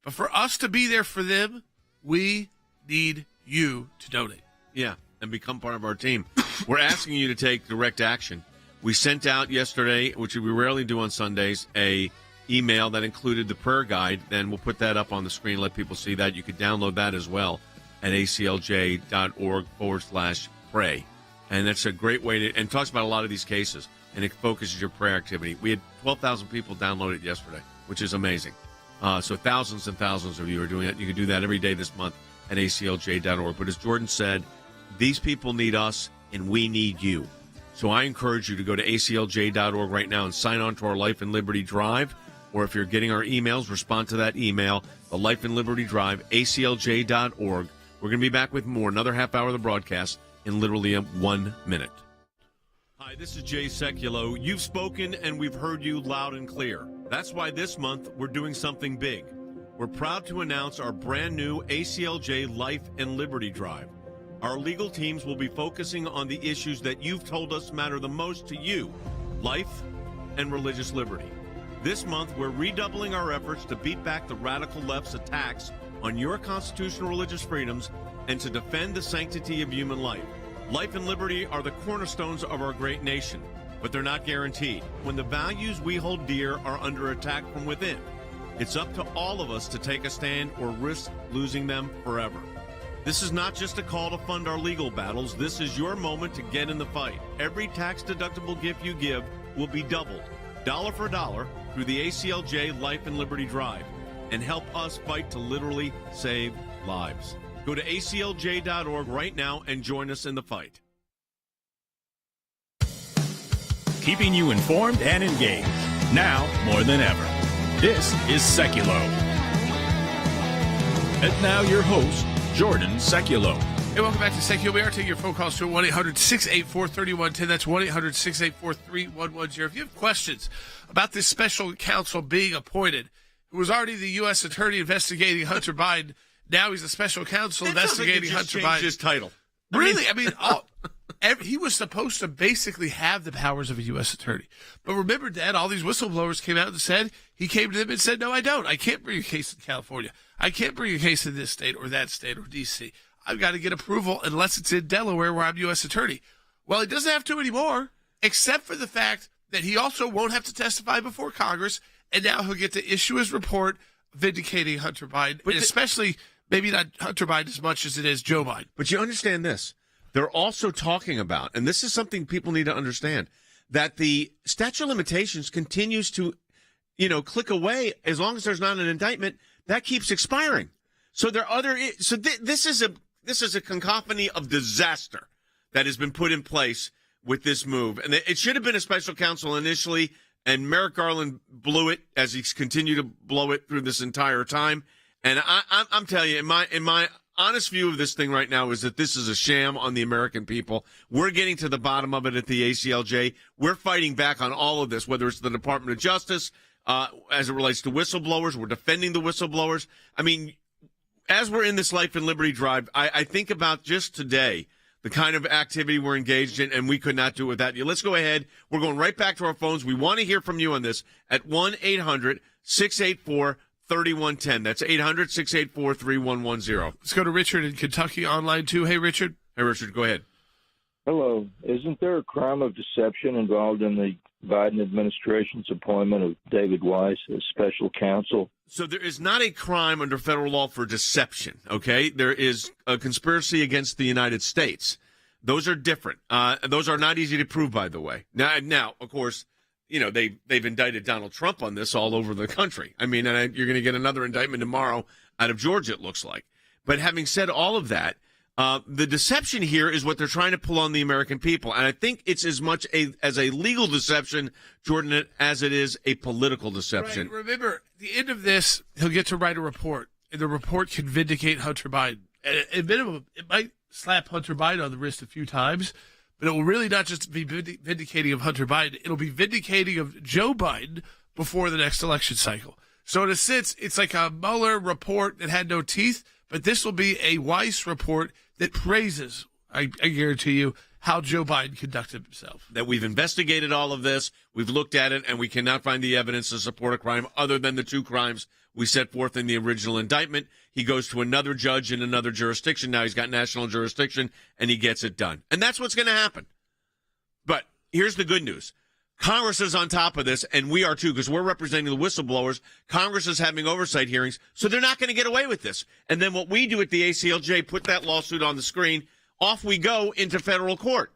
But for us to be there for them, we need you to donate. Yeah, and become part of our team. We're asking you to take direct action. We sent out yesterday, which we rarely do on Sundays, a email that included the prayer guide. Then we'll put that up on the screen, let people see that. You could download that as well at aclj.org/pray. And that's a great way to, and talks about a lot of these cases, and it focuses your prayer activity. We had 12,000 people download it yesterday, which is amazing. So thousands and thousands of you are doing it. You can do that every day this month at aclj.org. But as Jordan said, these people need us, and we need you. So I encourage you to go to aclj.org right now and sign on to our Life and Liberty Drive. Or if you're getting our emails, respond to that email, the Life and Liberty Drive, aclj.org. We're going to be back with more, another half hour of the broadcast in literally 1 minute. Hi, this is Jay Sekulow. You've spoken, and we've heard you loud and clear. That's why this month we're doing something big. We're proud to announce our brand new ACLJ Life and Liberty Drive. Our legal teams will be focusing on the issues that you've told us matter the most to you, life and religious liberty. This month, we're redoubling our efforts to beat back the radical left's attacks on your constitutional religious freedoms and to defend the sanctity of human life. Life and liberty are the cornerstones of our great nation, but they're not guaranteed when the values we hold dear are under attack from within. It's up to all of us to take a stand or risk losing them forever. This is not just a call to fund our legal battles. This is your moment to get in the fight. Every tax-deductible gift you give will be doubled, dollar for dollar, through the ACLJ Life and Liberty Drive, and help us fight to literally save lives. Go to aclj.org right now and join us in the fight. Keeping you informed and engaged, now more than ever. This is Sekulow. And now your host, Jordan Sekulow. Hey, welcome back to Sekulow. We are taking your phone calls to 1-800-684-3110. That's 1-800-684-3110. If you have questions about this special counsel being appointed, who was already the U.S. attorney investigating Hunter Biden, now he's a special counsel investigating Hunter Biden. His title. Really? He was supposed to basically have the powers of a U.S. attorney. But remember, Dad, all these whistleblowers came out and said, he came to them and said, no, I don't. I can't bring a case in California. I can't bring a case in this state or that state or D.C. I've got to get approval unless it's in Delaware where I'm U.S. attorney. Well, he doesn't have to anymore, except for the fact that he also won't have to testify before Congress, and now he'll get to issue his report vindicating Hunter Biden, and especially maybe not Hunter Biden as much as it is Joe Biden. But you understand this. They're also talking about, and this is something people need to understand, that the statute of limitations continues to, click away as long as there's not an indictment. That keeps expiring. So this is a cacophony of disaster that has been put in place with this move, and it should have been a special counsel initially. And Merrick Garland blew it as he's continued to blow it through this entire time. And I'm telling you, in my honest view of this thing right now is that this is a sham on the American people. We're getting to the bottom of it at the ACLJ. We're fighting back on all of this, whether it's the Department of Justice, as it relates to whistleblowers. We're defending the whistleblowers. I mean, as we're in this Life and Liberty Drive, I think about just today the kind of activity we're engaged in, and we could not do it without you. Let's go ahead. We're going right back to our phones. We want to hear from you on this at 1-800-684-3110. That's 800-684-3110. Let's go to Richard in Kentucky online, too. Hey, Richard. Hey, Richard, go ahead. Hello. Isn't there a crime of deception involved in the Biden administration's appointment of David Weiss as special counsel? So there is not a crime under federal law for deception, okay? There is a conspiracy against the United States. Those are different. Those are not easy to prove, by the way. Now, of course, they've indicted Donald Trump on this all over the country. I mean, and you're going to get another indictment tomorrow out of Georgia, it looks like. But having said all of that, the deception here is what they're trying to pull on the American people. And I think it's as much as a legal deception, Jordan, as it is a political deception. Right. Remember, at the end of this, he'll get to write a report, and the report can vindicate Hunter Biden. At minimum, it might slap Hunter Biden on the wrist a few times, but it will really not just be vindicating of Hunter Biden. It'll be vindicating of Joe Biden before the next election cycle. So in a sense, it's like a Mueller report that had no teeth, but this will be a Weiss report that praises, I guarantee you, how Joe Biden conducted himself. That we've investigated all of this, we've looked at it, and we cannot find the evidence to support a crime other than the two crimes we set forth in the original indictment. He goes to another judge in another jurisdiction. Now he's got national jurisdiction, and he gets it done. And that's what's going to happen. But here's the good news. Congress is on top of this, and we are too, because we're representing the whistleblowers. Congress is having oversight hearings, so they're not going to get away with this. And then what we do at the ACLJ, put that lawsuit on the screen, off we go into federal court.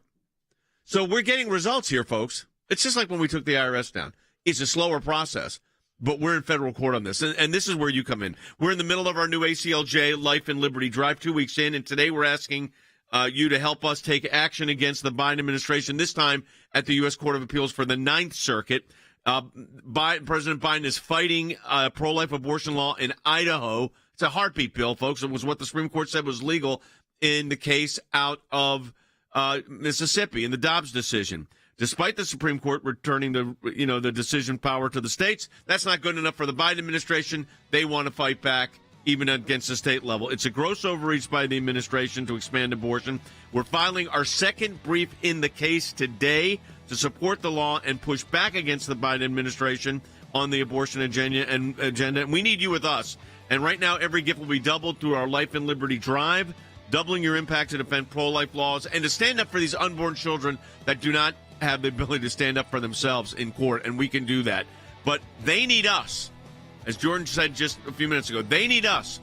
So we're getting results here, folks. It's just like when we took the IRS down. It's a slower process, but we're in federal court on this. And this is where you come in. We're in the middle of our new ACLJ Life and Liberty Drive, 2 weeks in, and today we're asking you to help us take action against the Biden administration, this time at the U.S. Court of Appeals for the Ninth Circuit. President Biden is fighting pro-life abortion law in Idaho. It's a heartbeat bill, folks. It was what the Supreme Court said was legal in the case out of Mississippi in the Dobbs decision. Despite the Supreme Court returning the decision power to the states, that's not good enough for the Biden administration. They want to fight back even against the state level. It's a gross overreach by the administration to expand abortion. We're filing our second brief in the case today to support the law and push back against the Biden administration on the abortion agenda. And we need you with us. And right now, every gift will be doubled through our Life and Liberty Drive, doubling your impact to defend pro-life laws and to stand up for these unborn children that do not have the ability to stand up for themselves in court. And we can do that. But they need us. As Jordan said just a few minutes ago, they need us,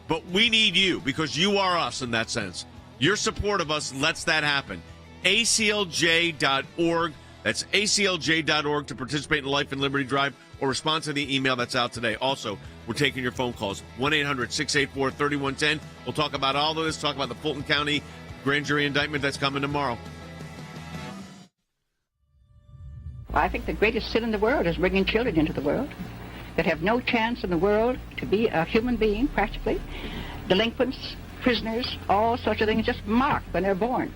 but we need you because you are us in that sense. Your support of us lets that happen. ACLJ.org. That's ACLJ.org to participate in the Life and Liberty Drive or respond to the email that's out today. Also, we're taking your phone calls. 1-800-684-3110. We'll talk about all of this, talk about the Fulton County grand jury indictment that's coming tomorrow. I think the greatest sin in the world is bringing children into the world that have no chance in the world to be a human being, practically. Delinquents, prisoners, all sorts of things just marked when they're born.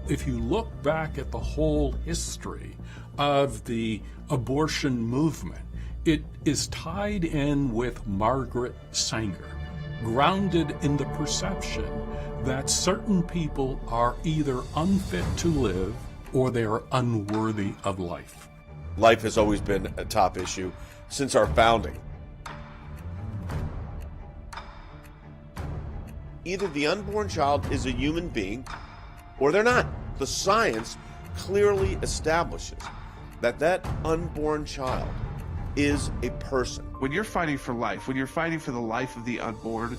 If you look back at the whole history of the abortion movement, it is tied in with Margaret Sanger, grounded in the perception that certain people are either unfit to live or they are unworthy of life. Life has always been a top issue since our founding. Either the unborn child is a human being or they're not. The science clearly establishes that that unborn child is a person. When you're fighting for life, when you're fighting for the life of the unborn,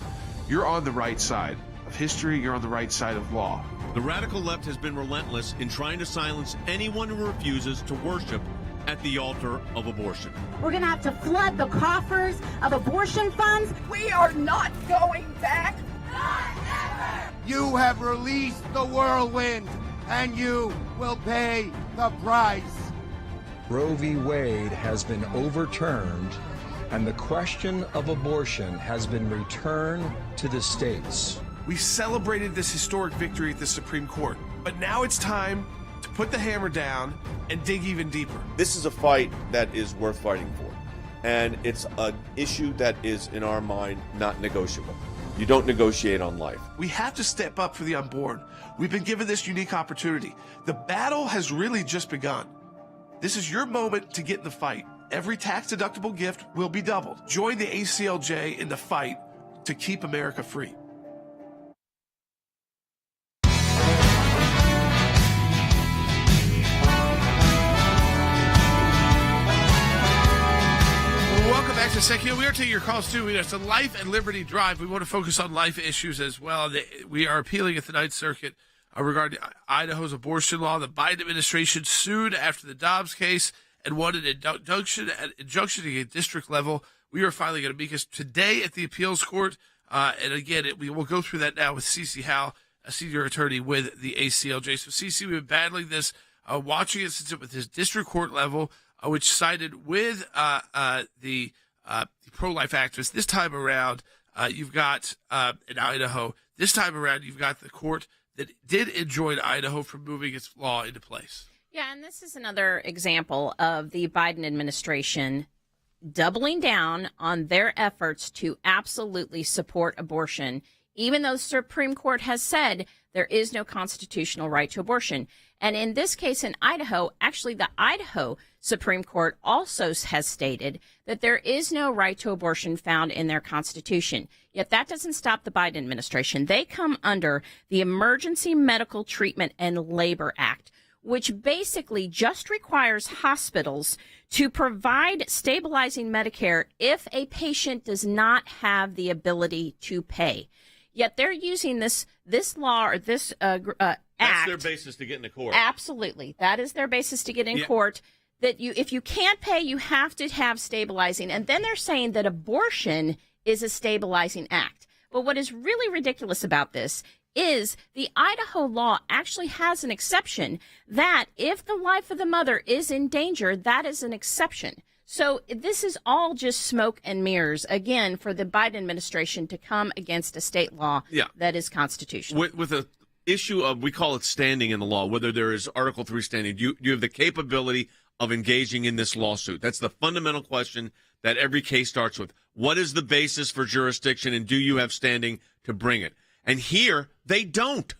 you're on the right side of history, you're on the right side of law. The radical left has been relentless in trying to silence anyone who refuses to worship at the altar of abortion. We're going to have to flood the coffers of abortion funds. We are not going back. You have released the whirlwind, and you will pay the price. Roe v. Wade has been overturned, and the question of abortion has been returned to the states. We celebrated this historic victory at the Supreme Court, but now it's time to put the hammer down and dig even deeper. This is a fight that is worth fighting for, and it's an issue that is, in our mind, not negotiable. You don't negotiate on life. We have to step up for the unborn. We've been given this unique opportunity. The battle has really just begun. This is your moment to get in the fight. Every tax-deductible gift will be doubled. Join the ACLJ in the fight to keep America free. Welcome back to Sekulow. We are taking your calls too. It's a Life and Liberty Drive. We want to focus on life issues as well. We are appealing at the Ninth Circuit regarding Idaho's abortion law. The Biden administration sued after the Dobbs case and wanted an injunction at a district level. We are filing an amicus today at the appeals court. And again, we will go through that now with Cece Howe, a senior attorney with the ACLJ. So Cece, we've been battling this, watching it since it was his district court level, which sided with the pro-life activists. This time around, you've got in Idaho. This time around, you've got the court that did enjoin Idaho from moving its law into place. Yeah, and this is another example of the Biden administration doubling down on their efforts to absolutely support abortion, even though the Supreme Court has said there is no constitutional right to abortion. And in this case in Idaho, actually the Idaho Supreme Court also has stated that there is no right to abortion found in their constitution. Yet that doesn't stop the Biden administration. They come under the Emergency Medical Treatment and Labor Act, which basically just requires hospitals to provide stabilizing Medicare if a patient does not have the ability to pay. Yet they're using this law or this act. That's their basis to get into court. Absolutely. That is their basis to get in court. That if you can't pay, you have to have stabilizing. And then they're saying that abortion is a stabilizing act. But what is really ridiculous about this is the Idaho law actually has an exception that if the life of the mother is in danger, that is an exception. So this is all just smoke and mirrors, again, for the Biden administration to come against a state law that is constitutional. With a issue of, we call it standing in the law, whether there is Article 3 standing, you have the capability of engaging in this lawsuit. That's the fundamental question that every case starts with. What is the basis for jurisdiction, and do you have standing to bring it? And here, they don't.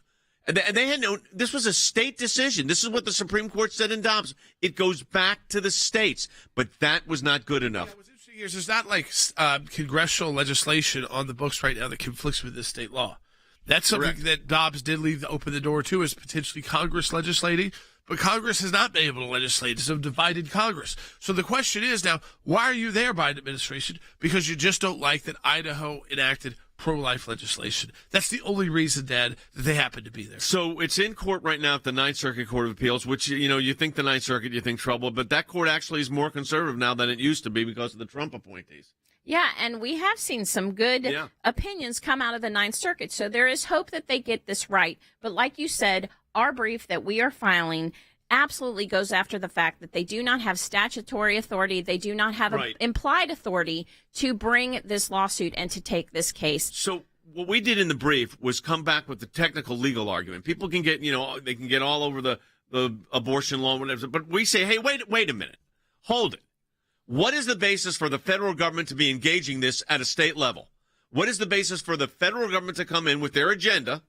They had no. This was a state decision. This is what the Supreme Court said in Dobbs. It goes back to the states, but that was not good enough. What's interesting is there's not like congressional legislation on the books right now that conflicts with this state law. That's something that Dobbs did leave open the door to, is potentially Congress legislating. but Congress has not been able to legislate. It's a divided Congress. So the question is now, why are you there, Biden administration? Because you just don't like that Idaho enacted pro-life legislation. That's the only reason, Dad, that they happen to be there. So it's in court right now at the Ninth Circuit Court of Appeals, which, you think the Ninth Circuit, you think trouble, but that court actually is more conservative now than it used to be because of the Trump appointees. Yeah, and we have seen some good opinions come out of the Ninth Circuit. So there is hope that they get this right. But like you said, our brief that we are filing absolutely goes after the fact that they do not have statutory authority. They do not have implied authority to bring this lawsuit and to take this case. So what we did in the brief was come back with the technical legal argument. People can get, they can get all over the abortion law, whatever. But we say, hey, wait a minute. Hold it. What is the basis for the federal government to be engaging this at a state level? What is the basis for the federal government to come in with their agenda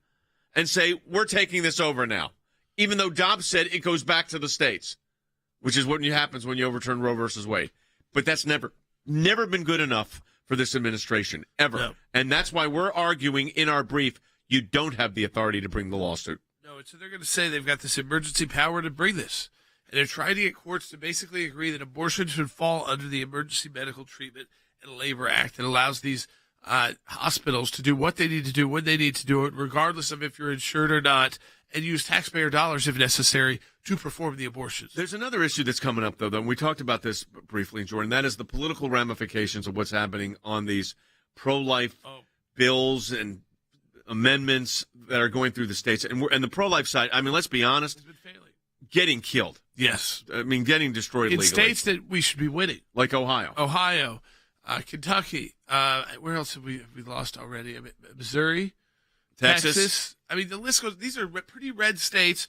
and say, we're taking this over now? Even though Dobbs said it goes back to the states, which is what happens when you overturn Roe versus Wade. But that's never been good enough for this administration, ever. No. And that's why we're arguing in our brief, you don't have the authority to bring the lawsuit. No, so they're going to say they've got this emergency power to bring this. And they're trying to get courts to basically agree that abortion should fall under the Emergency Medical Treatment and Labor Act. It allows these hospitals to do what they need to do when they need to do it, regardless of if you're insured or not, and use taxpayer dollars, if necessary, to perform the abortions. There's another issue that's coming up, though, and we talked about this briefly, Jordan. That is the political ramifications of what's happening on these pro-life bills and amendments that are going through the states. And the pro-life side, I mean, let's be honest, getting killed. Yes. I mean, getting destroyed in legally. States that we should be winning. Like Ohio. Kentucky. Where else have we lost already? I mean, Missouri. Texas. I mean, the list goes. These are pretty red states,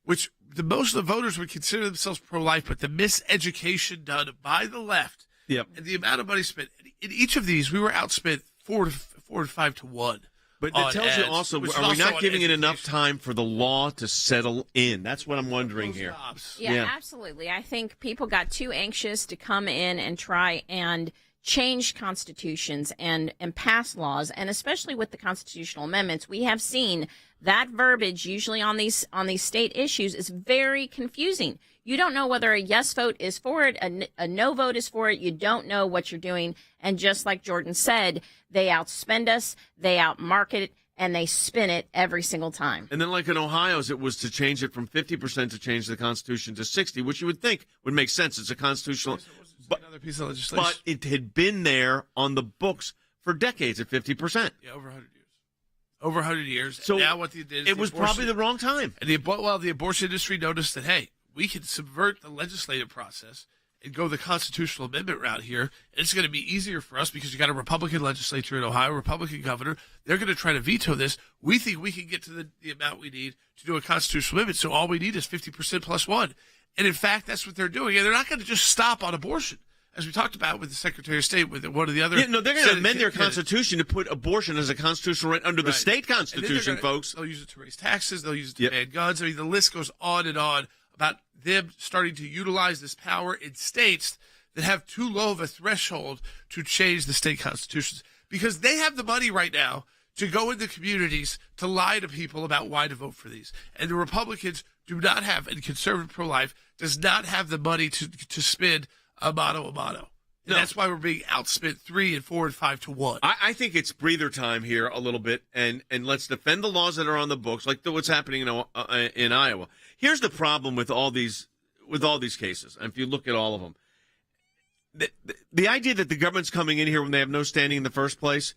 which most of the voters would consider themselves pro-life, but the miseducation done by the left, and the amount of money spent in each of these, we were outspent 4 to 5 to 1. But it tells you also, are we not giving it enough time for the law to settle in? That's what I'm wondering here. Yeah, absolutely. I think people got too anxious to come in and try and change constitutions and pass laws, and especially with the constitutional amendments, we have seen that verbiage usually on these state issues is very confusing. You don't know whether a yes vote is for it, a no vote is for it. You don't know what you're doing. And just like Jordan said, they outspend us, they outmarket it, and they spin it every single time. And then like in Ohio's, it was to change it from 50% to change the Constitution to 60, which you would think would make sense. It's a constitutional... Another piece of legislation. But it had been there on the books for decades at 50%. Yeah, over 100 years. Over 100 years. So and now what they did is it was probably the wrong time. And the abortion industry noticed that, hey, we can subvert the legislative process and go the constitutional amendment route here. And it's going to be easier for us because you got a Republican legislature in Ohio, Republican governor. They're going to try to veto this. We think we can get to the amount we need to do a constitutional amendment. So all we need is 50% plus 1. And in fact, that's what they're doing. And they're not going to just stop on abortion. As we talked about with the Secretary of State, with one of the other... Yeah, no, they're going to amend their constitution to put abortion as a constitutional right under the state constitution, folks. They'll use it to raise taxes. They'll use it to ban guns. I mean, the list goes on and on about them starting to utilize this power in states that have too low of a threshold to change the state constitutions. Because they have the money right now to go into communities to lie to people about why to vote for these. And the Republicans do not have, and conservative pro-life does not have the money to spend a motto. And that's why we're being outspent 3 and 4 and 5 to 1. I think it's breather time here a little bit, and let's defend the laws that are on the books, like what's happening in Iowa. Here's the problem with all these cases, and if you look at all of them, the idea that the government's coming in here when they have no standing in the first place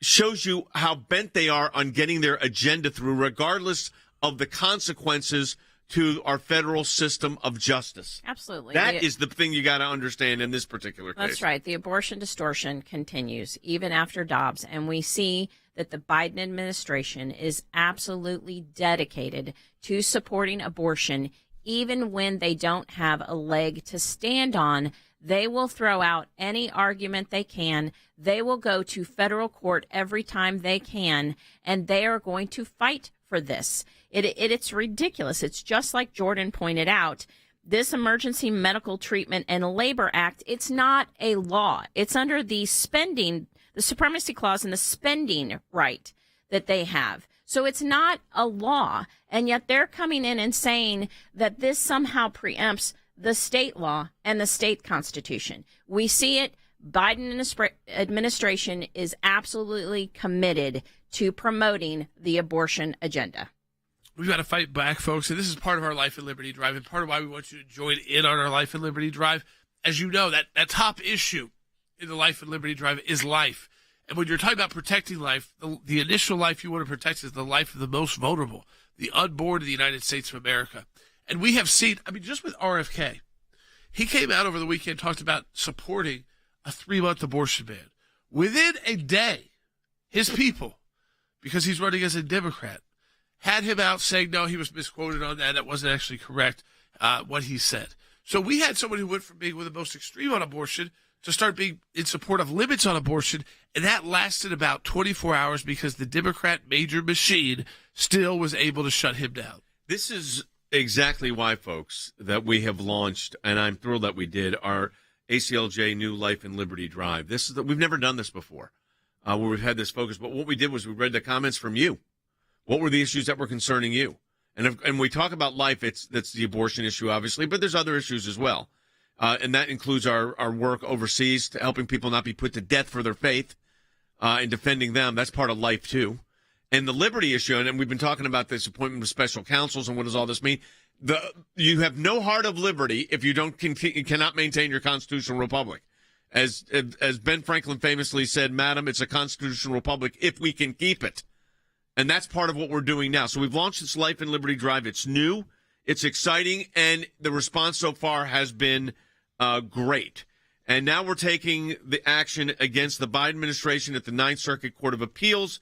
shows you how bent they are on getting their agenda through, regardless of the consequences to our federal system of justice. Absolutely. That is the thing you got to understand in this particular case. That's right. The abortion distortion continues even after Dobbs, and we see that the Biden administration is absolutely dedicated to supporting abortion even when they don't have a leg to stand on. They will throw out any argument they can. They will go to federal court every time they can, and they are going to fight for this. It's ridiculous. It's just like Jordan pointed out. This Emergency Medical Treatment and Labor Act, it's not a law. It's under the Supremacy Clause and the spending right that they have. So it's not a law. And yet they're coming in and saying that this somehow preempts the state law and the state constitution. We see it. Biden administration is absolutely committed to promoting the abortion agenda. We've got to fight back, folks, and this is part of our Life and Liberty Drive, and part of why we want you to join in on our Life and Liberty Drive. As you know, that top issue in the Life and Liberty Drive is life. And when you're talking about protecting life, the initial life you want to protect is the life of the most vulnerable, the unborn in the United States of America. And we have seen, just with RFK, he came out over the weekend, talked about supporting a 3-month abortion ban. Within a day, his people, because he's running as a Democrat, had him out saying, no, he was misquoted on that. That wasn't actually correct, what he said. So we had someone who went from being one of the most extreme on abortion to start being in support of limits on abortion, and that lasted about 24 hours because the Democrat major machine still was able to shut him down. This is exactly why, folks, that we have launched, and I'm thrilled that we did, our ACLJ New Life and Liberty Drive. We've never done this before, where we've had this focus, but what we did was we read the comments from you. What were the issues that were concerning you? And we talk about life, that's the abortion issue, obviously, but there's other issues as well. And that includes our work overseas, to helping people not be put to death for their faith, and defending them. That's part of life, too. And the liberty issue, and we've been talking about this appointment of special counsels and what does all this mean. You have no heart of liberty if you cannot maintain your constitutional republic. As Ben Franklin famously said, Madam, it's a constitutional republic if we can keep it. And that's part of what we're doing now. So we've launched this Life and Liberty Drive. It's new, it's exciting, and the response so far has been great. And now we're taking the action against the Biden administration at the Ninth Circuit Court of Appeals.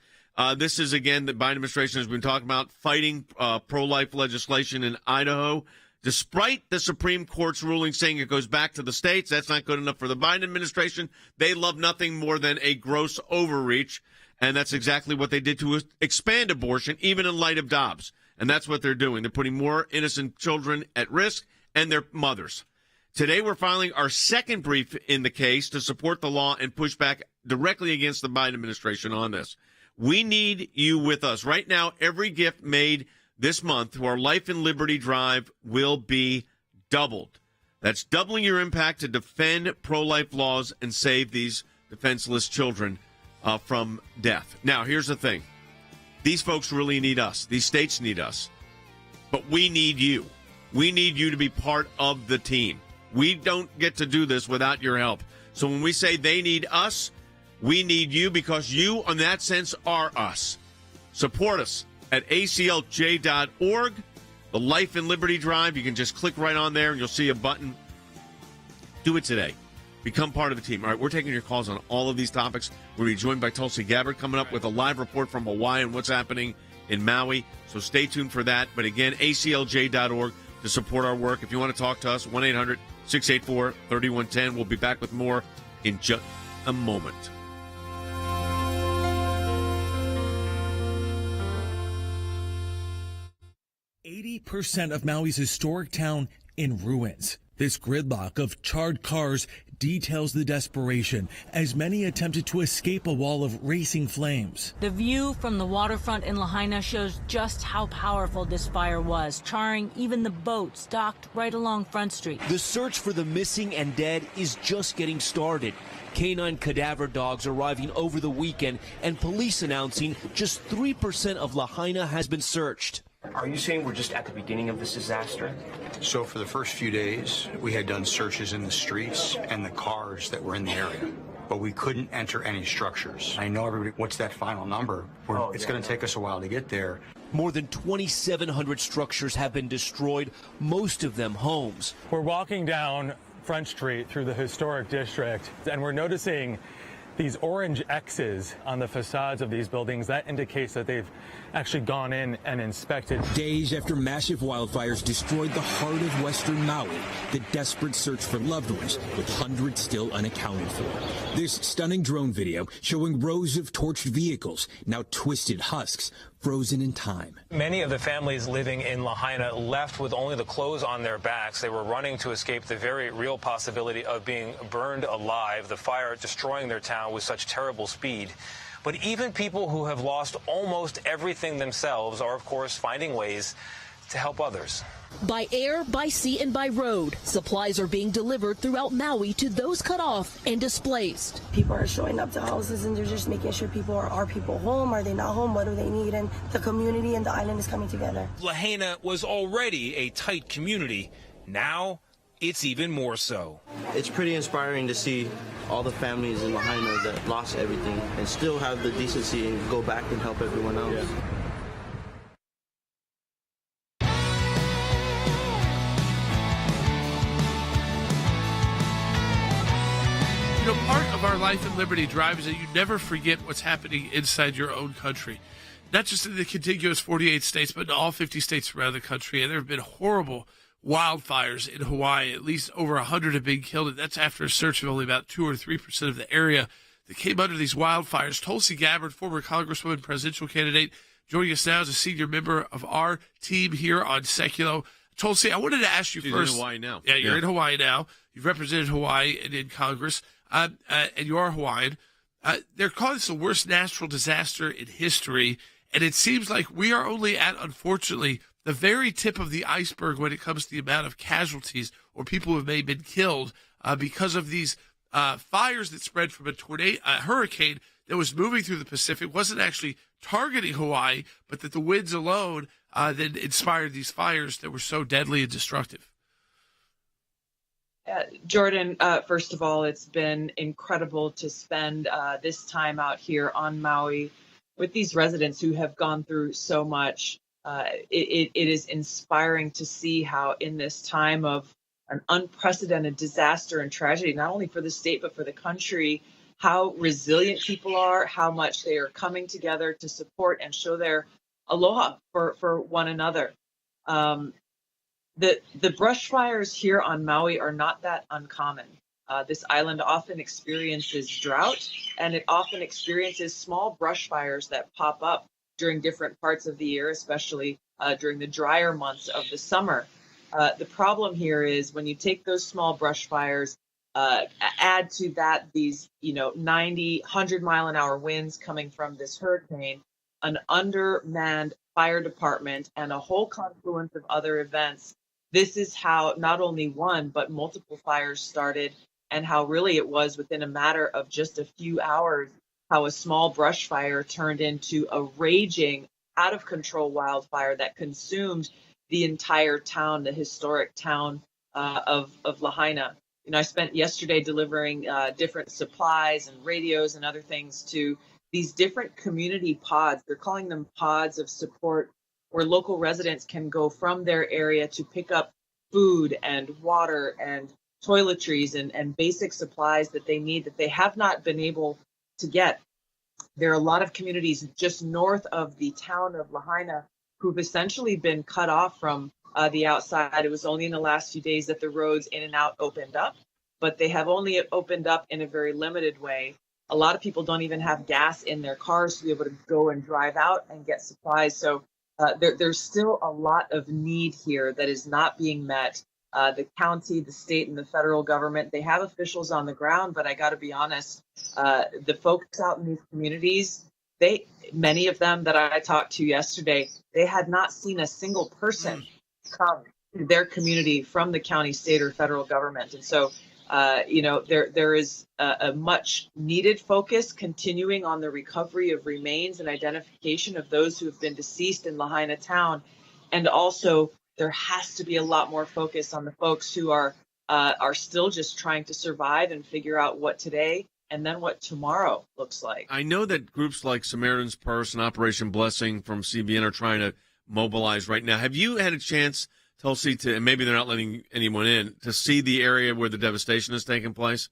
This is, again, the Biden administration has been talking about fighting pro-life legislation in Idaho. Despite the Supreme Court's ruling saying it goes back to the states, that's not good enough for the Biden administration. They love nothing more than a gross overreach. And that's exactly what they did to expand abortion, even in light of Dobbs. And that's what they're doing. They're putting more innocent children at risk and their mothers. Today, we're filing our second brief in the case to support the law and push back directly against the Biden administration on this. We need you with us. Right now, every gift made this month to our Life and Liberty Drive will be doubled. That's doubling your impact to defend pro-life laws and save these defenseless children from death. Now, here's the thing. These folks really need us. These states need us. But we need you. We need you to be part of the team. We don't get to do this without your help. So when we say they need us, we need you, because you, in that sense, are us. Support us at aclj.org. The Life and Liberty Drive. You can just click right on there and you'll see a button. Do it today. Become part of the team. All right, we're taking your calls on all of these topics. We'll be joined by Tulsi Gabbard coming up with a live report from Hawaii and what's happening in Maui. So stay tuned for that. But again, aclj.org to support our work. If you want to talk to us, 1-800-684-3110. We'll be back with more in just a moment. % of Maui's historic town in ruins. This gridlock of charred cars details the desperation as many attempted to escape a wall of racing flames. The view from the waterfront in Lahaina shows just how powerful this fire was, charring even the boats docked right along Front Street. The search for the missing and dead is just getting started. Canine cadaver dogs arriving over the weekend and police announcing just 3% of Lahaina has been searched. Are you saying we're just at the beginning of this disaster? So for the first few days, we had done searches in the streets and the cars that were in the area, but we couldn't enter any structures. I know everybody, what's that final number? It's going to take us a while to get there. More than 2,700 structures have been destroyed, most of them homes. We're walking down Front Street through the historic district, and we're noticing these orange X's on the facades of these buildings. That indicates that they've actually gone in and inspected. Days after massive wildfires destroyed the heart of western Maui, the desperate search for loved ones, with hundreds still unaccounted for. This stunning drone video showing rows of torched vehicles, now twisted husks, frozen in time. Many of the families living in Lahaina left with only the clothes on their backs. They were running to escape the very real possibility of being burned alive, the fire destroying their town with such terrible speed. But even people who have lost almost everything themselves are, of course, finding ways to help others. By air, by sea, and by road, supplies are being delivered throughout Maui to those cut off and displaced. People are showing up to houses and they're just making sure are people home? Are they not home? What do they need? And the community and the island is coming together. Lahaina was already a tight community. Now it's even more so. It's pretty inspiring to see all the families in Lahaina that lost everything and still have the decency and go back and help everyone else. Yeah. You know, part of our life and liberty drive is that you never forget what's happening inside your own country. Not just in the contiguous 48 states, but in all 50 states around the country. And there have been horrible wildfires in Hawaii. At least over 100 have been killed, and that's after a search of only about 2 or 3% of the area that came under these wildfires. Tulsi Gabbard, former Congresswoman, presidential candidate, joining us now as a senior member of our team here on Sekulow. Tulsi, I wanted to ask you She's first. in Hawaii now. Yeah, you're in Hawaii now. You've represented Hawaii and in Congress, and you are Hawaiian. They're calling this the worst natural disaster in history, and it seems like we are only at, unfortunately, the very tip of the iceberg when it comes to the amount of casualties or people who may have been killed because of these fires that spread from a hurricane that was moving through the Pacific, wasn't actually targeting Hawaii, but that the winds alone then inspired these fires that were so deadly and destructive. Jordan, first of all, it's been incredible to spend this time out here on Maui with these residents who have gone through so much. It is inspiring to see how in this time of an unprecedented disaster and tragedy, not only for the state, but for the country, how resilient people are, how much they are coming together to support and show their aloha for one another. The brush fires here on Maui are not that uncommon. This island often experiences drought, and it often experiences small brush fires that pop up during different parts of the year, especially during the drier months of the summer. The problem here is when you take those small brush fires, add to that these 90, 100-mile-an-hour winds coming from this hurricane, an undermanned fire department, and a whole confluence of other events. This is how not only one, but multiple fires started, and how really it was within a matter of just a few hours, how a small brush fire turned into a raging, out-of-control wildfire that consumed the entire town, the historic town of Lahaina. I spent yesterday delivering different supplies and radios and other things to these different community pods. They're calling them pods of support, where local residents can go from their area to pick up food and water and toiletries and basic supplies that they need that they have not been able to get. There are a lot of communities just north of the town of Lahaina who've essentially been cut off from the outside. It was only in the last few days that the roads in and out opened up, but they have only opened up in a very limited way. A lot of people don't even have gas in their cars to be able to go and drive out and get supplies. So there's still a lot of need here that is not being met. The county, the state, and the federal government, they have officials on the ground, but I got to be honest, the folks out in these communities, many of them that I talked to yesterday, they had not seen a single person come to their community from the county, state, or federal government. And so, there is a much needed focus continuing on the recovery of remains and identification of those who have been deceased in Lahaina town. And also, there has to be a lot more focus on the folks who are still just trying to survive and figure out what today and then what tomorrow looks like. I know that groups like Samaritan's Purse and Operation Blessing from CBN are trying to mobilize right now. Have you had a chance, Tulsi, and maybe they're not letting anyone in, to see the area where the devastation is taking place?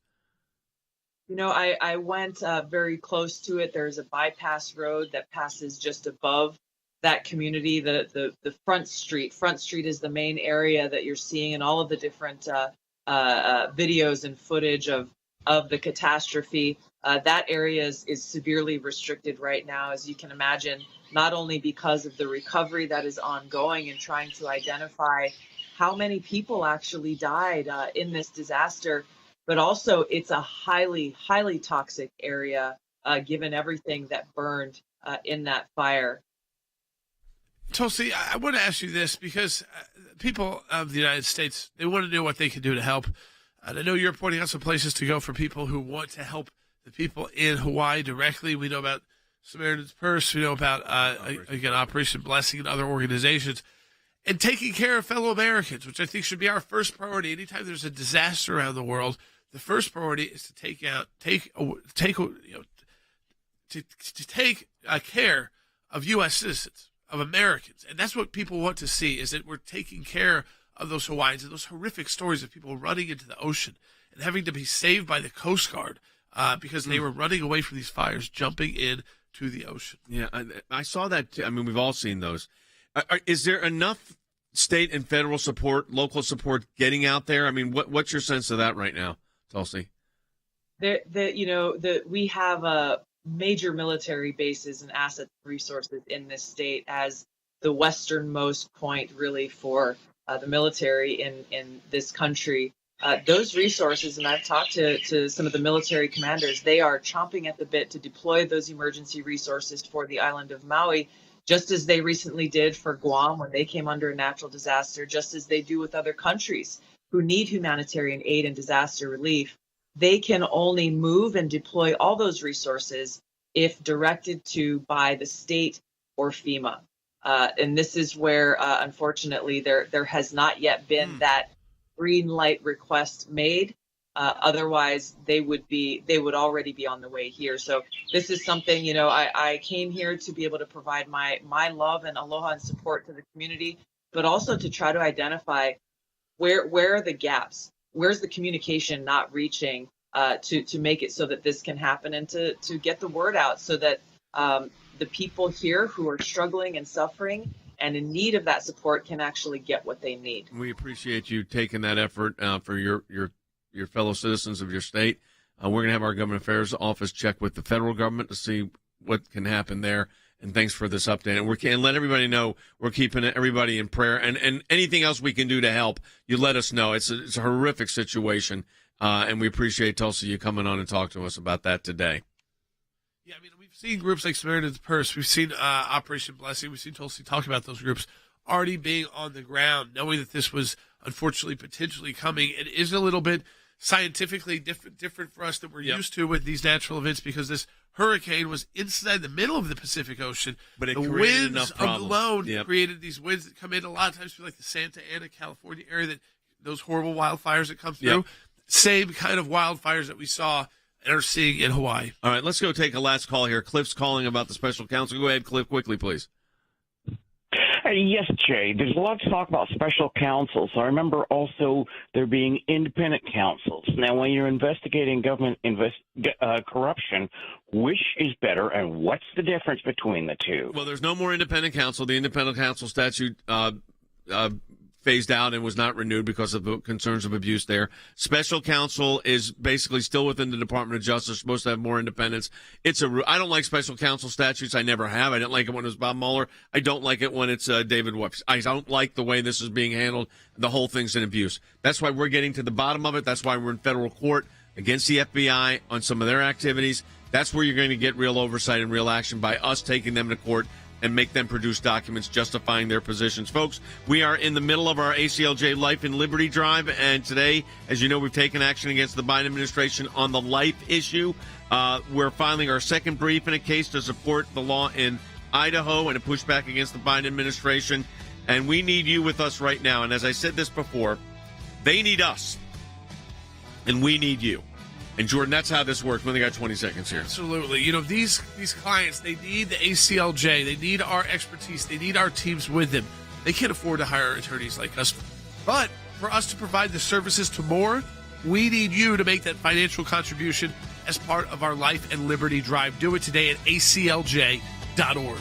I went very close to it. There's a bypass road that passes just above that community, the Front Street. Front Street is the main area that you're seeing in all of the different videos and footage of the catastrophe. That area is severely restricted right now, as you can imagine, not only because of the recovery that is ongoing and trying to identify how many people actually died in this disaster, but also it's a highly, highly toxic area given everything that burned in that fire. Tulsi, I want to ask you this because people of the United States, they want to know what they can do to help. And I know you're pointing out some places to go for people who want to help the people in Hawaii directly. We know about Samaritan's Purse. We know about, again, Operation Blessing and other organizations. And taking care of fellow Americans, which I think should be our first priority. Anytime there's a disaster around the world, the first priority is to take care of U.S. citizens, of Americans. And that's what people want to see, is that we're taking care of those Hawaiians and those horrific stories of people running into the ocean and having to be saved by the Coast Guard because they were running away from these fires, jumping into the ocean. Yeah, I saw that too. I mean, we've all seen those. Is there enough state and federal support, local support getting out there? I mean, what's your sense of that right now, Tulsi? We have major military bases and assets and resources in this state as the westernmost point, really, for the military in this country. Those resources, and I've talked to some of the military commanders, they are chomping at the bit to deploy those emergency resources for the island of Maui, just as they recently did for Guam when they came under a natural disaster, just as they do with other countries who need humanitarian aid and disaster relief. They can only move and deploy all those resources if directed to by the state or FEMA. And this is where, unfortunately, there has not yet been that green light request made. Otherwise, they would already be on the way here. So this is something, I came here to be able to provide my love and aloha and support to the community, but also to try to identify where are the gaps, where's the communication not reaching to make it so that this can happen, and to get the word out so that the people here who are struggling and suffering and in need of that support can actually get what they need. We appreciate you taking that effort for your fellow citizens of your state. We're going to have our government affairs office check with the federal government to see what can happen there. And thanks for this update. And let everybody know we're keeping everybody in prayer. And anything else we can do to help, you let us know. It's a horrific situation. And we appreciate, Tulsi, you coming on and talking to us about that today. Yeah, I mean, we've seen groups like Samaritan's Purse. We've seen Operation Blessing. We've seen Tulsi talk about those groups already being on the ground, knowing that this was unfortunately potentially coming. It is a little bit scientifically different for us than we're used to with these natural events, because this hurricane was inside the middle of the Pacific Ocean. But it the created winds enough problems. alone created these winds that come in a lot of times through like the Santa Ana, California area, that those horrible wildfires that come through. Same kind of wildfires that we saw and are seeing in Hawaii. All right, let's go take a last call here. Cliff's calling about the special counsel. Go ahead, Cliff, quickly, please. Yes, Jay. There's a lot of talk about special counsels. I remember also there being independent counsels. Now, when you're investigating government corruption, which is better, and what's the difference between the two? Well, there's no more independent counsel. The independent counsel statute phased out and was not renewed because of the concerns of abuse there. Special counsel is basically still within the Department of Justice, supposed to have more independence. I don't like special counsel statutes. I never have. I didn't like it when it was Bob Mueller. I don't like it when it's David Weiss. I don't like the way this is being handled. The whole thing's an abuse. That's why we're getting to the bottom of it. That's why we're in federal court against the FBI on some of their activities. That's where you're going to get real oversight and real action by us taking them to court and make them produce documents justifying their positions. Folks, we are in the middle of our ACLJ Life and Liberty Drive, and today, as you know, we've taken action against the Biden administration on the life issue. We're filing our second brief in a case to support the law in Idaho and a pushback against the Biden administration, and we need you with us right now. And as I said this before, they need us, and we need you. And, Jordan, that's how this works. We only got 20 seconds here. Absolutely. You know, these clients, they need the ACLJ. They need our expertise. They need our teams with them. They can't afford to hire attorneys like us. But for us to provide the services to more, we need you to make that financial contribution as part of our Life and Liberty Drive. Do it today at aclj.org.